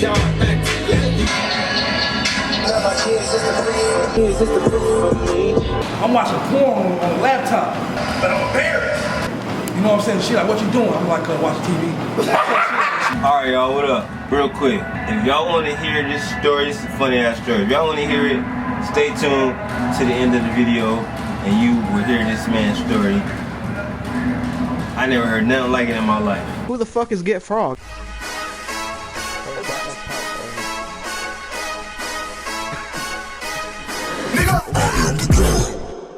I'm watching porn on the laptop, but I'm embarrassed. You know what I'm saying? She like, what you doing? I'm like, watching TV. Alright, y'all, what up? Real quick, if y'all want to hear this story, this is a funny ass story. If y'all want to hear it, stay tuned to the end of the video and you will hear this man's story. I never heard nothing like it in my life. Who the fuck is Get Frog?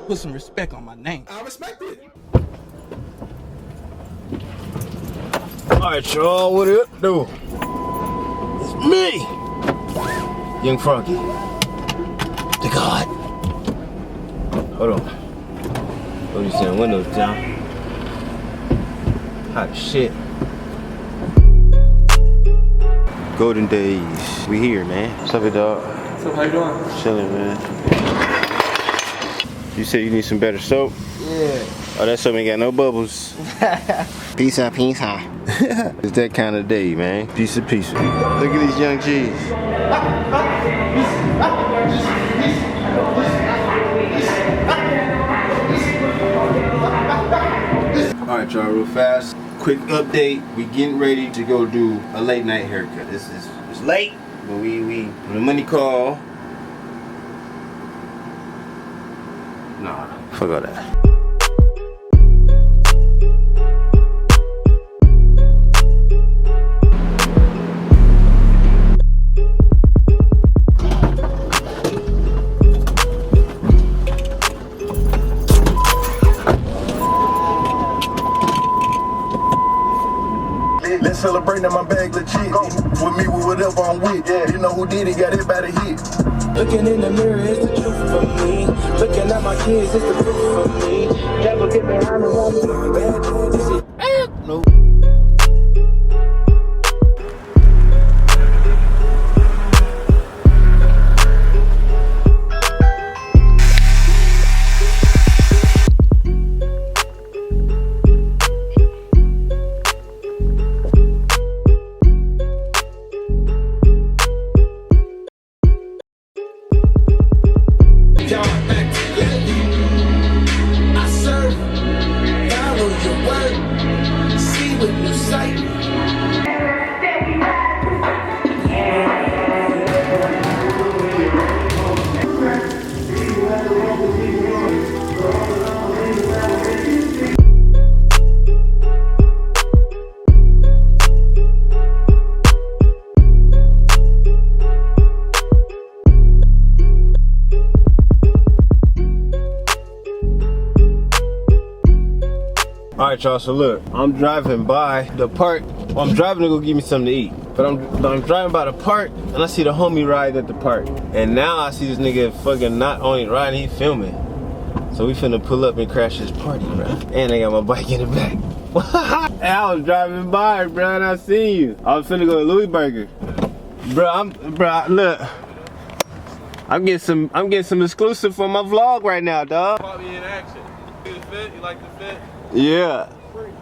Put some respect on my name. I respect it. Alright, y'all, what it do? It's me, Young Froggy, the God. Hold on. What are you saying? Windows down. Hot as shit. Golden days. We here, man. What's up, dog? What's up, how you doing? Chilling, man. You said you need some better soap? Yeah. Oh, that soap ain't got no bubbles. Peace out, peace out. It's that kind of day, man. Piece of pizza. Look at these young G's. Alright, y'all, real fast. Quick update. We getting ready to go do a late night haircut. It's late, but when the money call. Nah, fuck all that. Let's celebrate that my bag legit. With me, with whatever I'm with. You know who did it, got it by the hit. Looking in the mirror is the truth for me. Looking at my kids is the proof for me. Never get behind the wall. Nope. Alright, y'all, so look, I'm driving by the park. Well, I'm driving to go get me something to eat. But I'm driving by the park and I see the homie ride at the park. And now I see this nigga fucking not only riding, he filming. So we finna pull up and crash this party, bro. And I got my bike in the back. I was driving by, bro, and I seen you. I was finna go to Louis Burger. Bro, look. I'm getting some exclusive for my vlog right now, dog. Caught me in action. You the fit? You like the fit? Yeah.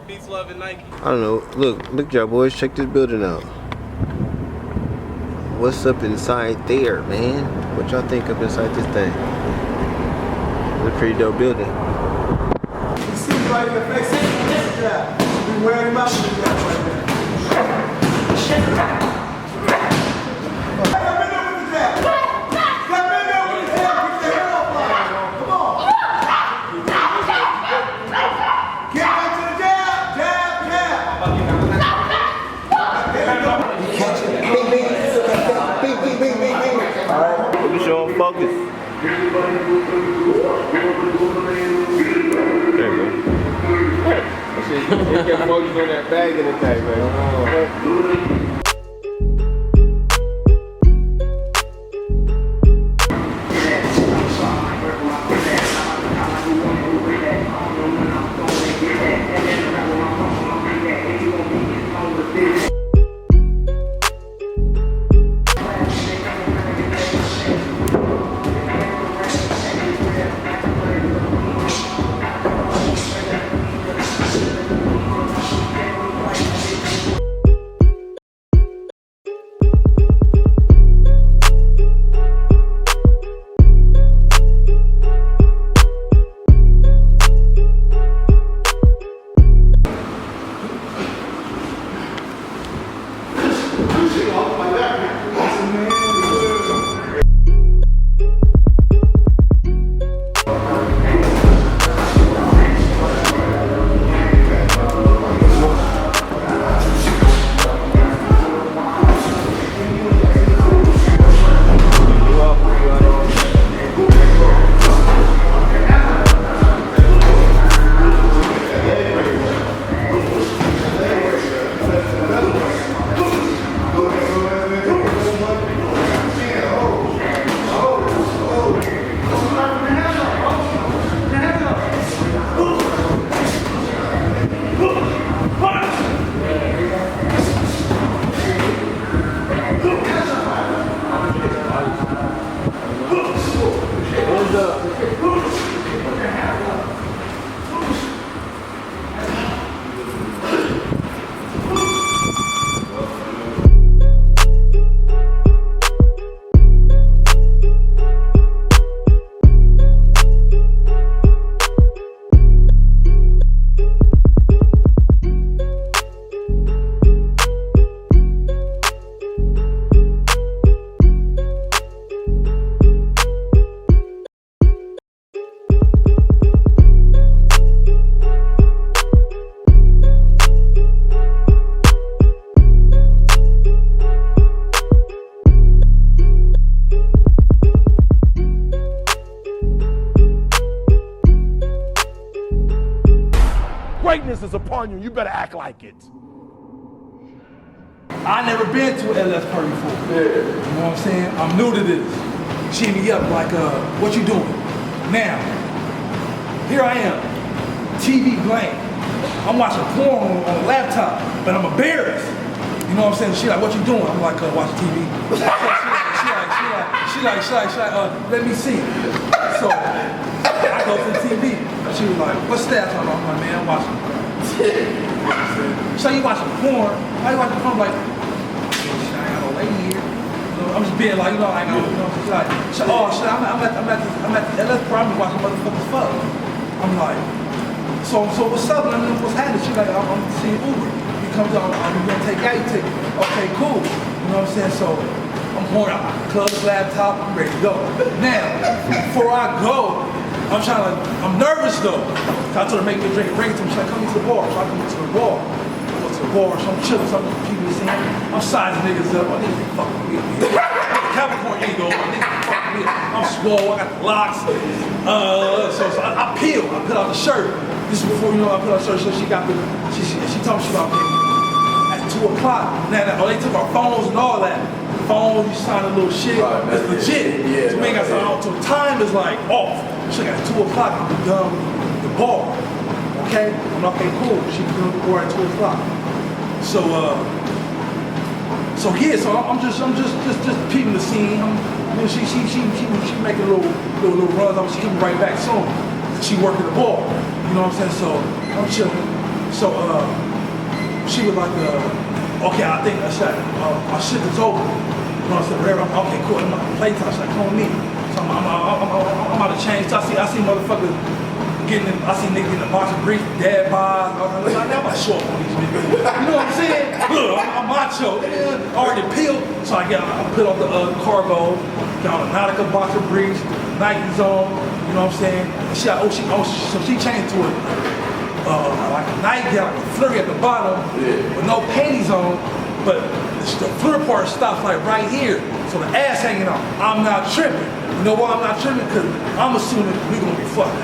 Peace, love, and Nike. I don't know. Look, y'all boys, check this building out. What's up inside there, man? What y'all think up inside this thing? It's a pretty dope building. You see right in the face. Yeah. We wearing him out with that right there. Look at your own focus. There you go. You get focused on that bag in the tank, man. justice is upon you. You better act like it. I never been to an LS party before. You know what I'm saying? I'm new to this. She hit me up like, what you doing? Now, here I am, TV blank. I'm watching porn on a laptop, but I'm embarrassed. You know what I'm saying? She like, what you doing? I'm like, watching TV. She like, let me see. So I go to the TV. She was like, what's that? I'm like, man, I'm watching. So you watching porn? Why you watching porn? I'm like, shit, I ain't got no lady here. I'm just being like, I ain't got, she's like, oh shit, I'm at the LS party watching motherfuckers fuck. I'm like, so what's up? I mean, what's happening? She's like, I'm seeing Uber. He comes on, I'm gonna take out your ticket. Okay, cool. You know what I'm saying? So I'm pouring out my club laptop, I'm ready to go. Now, before I go, I'm nervous though. So I told her make me a drink and bring it to me. She's like, come to the bar. So I come to the bar. I go to the bar, so I'm chilling, so I'm people seeing. I'm sizing niggas up. My niggas ain't fucking with me. Capricorn ego, my niggas ain't fucking with me. I'm swole, I got the locks. So I peel, I put out the shirt. This is before, I put out the shirt, so she got the, she told me she about at 2 o'clock. Now, they took our phones and all that. Phones, you sign a little shit, it's legit. So we ain't got something out, so time is like off. She got 2 o'clock, I'm done with the bar. Okay? I'm like, okay, cool. She was doing the bar at 2 o'clock. So I'm just peeping the scene. She making little runs. She coming right back soon. She working the bar. You know what I'm saying? So I'm chilling. So she was like, okay, I think our shift is over. You know what I'm saying? Whatever. Okay, cool. I'm playtime. She's like, come on me. So I'm out of change. So I see motherfuckers getting in, I see niggas getting a box of briefs, dad buys. I'm about to show up on these niggas. You know what I'm saying? Look, I'm macho. Already peeled. So I put on the cargo, got a Nautica box of briefs, Nike's on. You know what I'm saying? So she changed to it. Like a Nike, like a flurry at the bottom, with no panties on, but the flurry part stops like right here. So the ass hanging out. I'm not tripping. You know why I'm not tripping? Because I'm assuming we're gonna be fucking.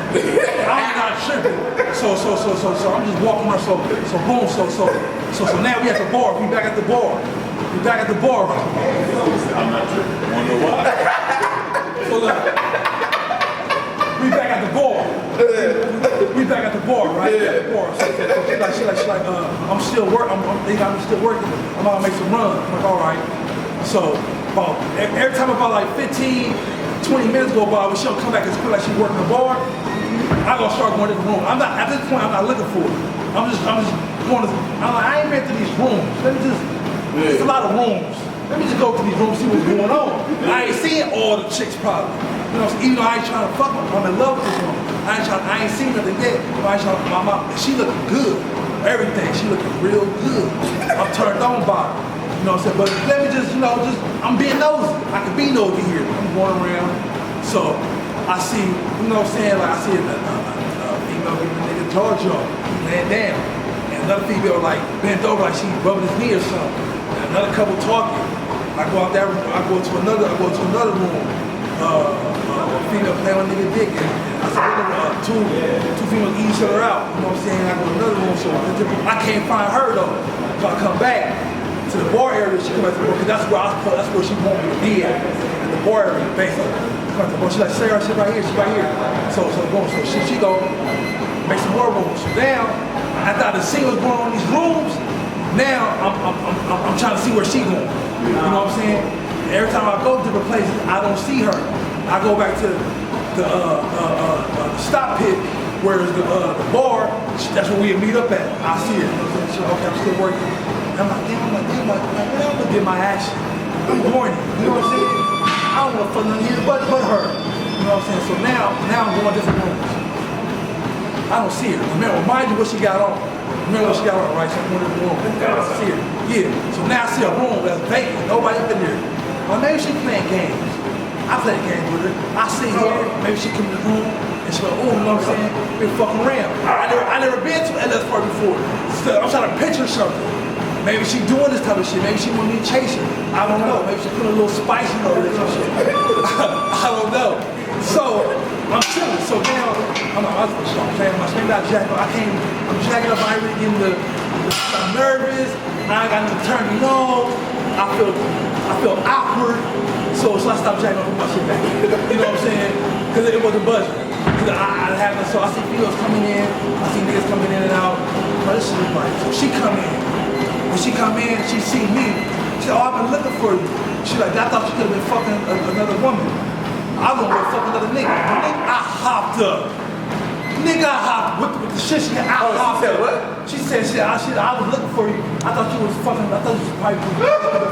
I'm not tripping. So I'm just walking around, so boom, so now we at the bar, we back at the bar. We back at the bar. I'm not tripping. Wanna know why? So look, we back at the bar. We back at the bar, right? Yeah. So she's like, I'm still working. I'm still working. I'm gonna make some runs. I'm like, all right. So every time about like 15, 20 minutes go by, when she don't come back as quick like she's working the bar, I'm gonna start going to the room. At this point, I'm not looking for it. I'm just going to. I'm like, I ain't been to these rooms. It's a lot of rooms. Let me just go to these rooms, see what's going on. I ain't seeing all the chicks probably. You know, even though I ain't trying to fuck them, I'm in love with this woman. I ain't seen nothing yet. But I ain't trying to, my mom, she looking good. Everything, she looking real good. I'm turned on by her. You know what I'm saying? But let me just, I'm being nosy. I can be nosy here. I'm going around. So I see, you know what I'm saying? Like I see a female giving a nigga Georgia laying down. And another female like bent over like she rubbing his knee or something. And another couple talking. I go out there, I go to another room. A female playing with a nigga dick. And I said, two females eat each other out. You know what I'm saying? I go to another room, so I can't find her though. So I come back to the bar area. She come back to the bar, because that's where she want me to be at the bar area, basically. Come to the bar. She's like, Sarah, she's right here, So boom, so she go make some more rooms. So now, after I see what's going on in these rooms, now I'm trying to see where she going. You know what I'm saying? Every time I go to different places, I don't see her. I go back to the stop pit, where is the bar. That's where we meet up at. I see her. She's like, okay, I'm still working. And I'm like, damn, I'm gonna get my action. I'm horny. You know what I'm saying? I don't want to fuck nothing here but her. You know what I'm saying? So now I'm going different rooms. I don't see her. Remember, mind you what she got on. Remember what she got on, right? So I'm going to the room. I see her. Yeah. So now I see a room that's vacant. Nobody up in there. Well, maybe she's playing games. I play games with her. I sit here. Maybe she come in the room and she's like, oh, you know what I'm saying? We're fucking around. I never been to an LS party before. So I'm trying to picture something. Maybe she doing this type of shit. Maybe she want me to chase her. I don't know. Maybe she put a little spice in her relationship. I don't know. So I'm chilling. So now, I'm jacket. I'm jacking up. I ain't really getting I'm nervous. I ain't got nothing to turn me on. I feel awkward. So I stopped jacking up, put my shit back. You know what I'm saying? Because it wasn't budget. So I see females coming in. I see niggas coming in and out. But this shit is right. So she come in. When she come in, she see me. She said, oh, I've been looking for you. She like, I thought you could have been fucking another woman. I was gonna go fuck another nigga. I hopped up. Nigga, I hopped with the shit she had. I hopped up. What? She said, I was looking for you. I thought you was fucking, I thought you was probably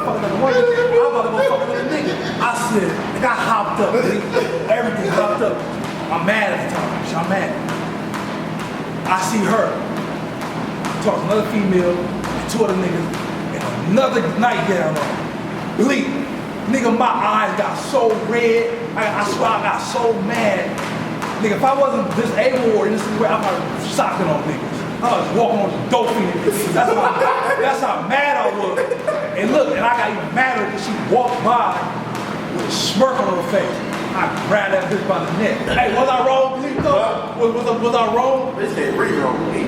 fucking another woman. I was about to go fuck another nigga. I said, nigga, I hopped up. Everything hopped up. I'm mad at the time. I'm mad. I see her. Talk to another female and two other niggas and another nightgown on. Bleak. Nigga, my eyes got so red. I swear I got so mad. Nigga, if I wasn't disabled or in this way, I'm like socking on niggas. I was walking on the dope in it. That's how mad I was. And look, and I got even madder because she walked by with a smirk on her face. I grabbed that bitch by the neck. Hey, was I wrong, Bleak, though? Was I wrong? This ain't really wrong with me.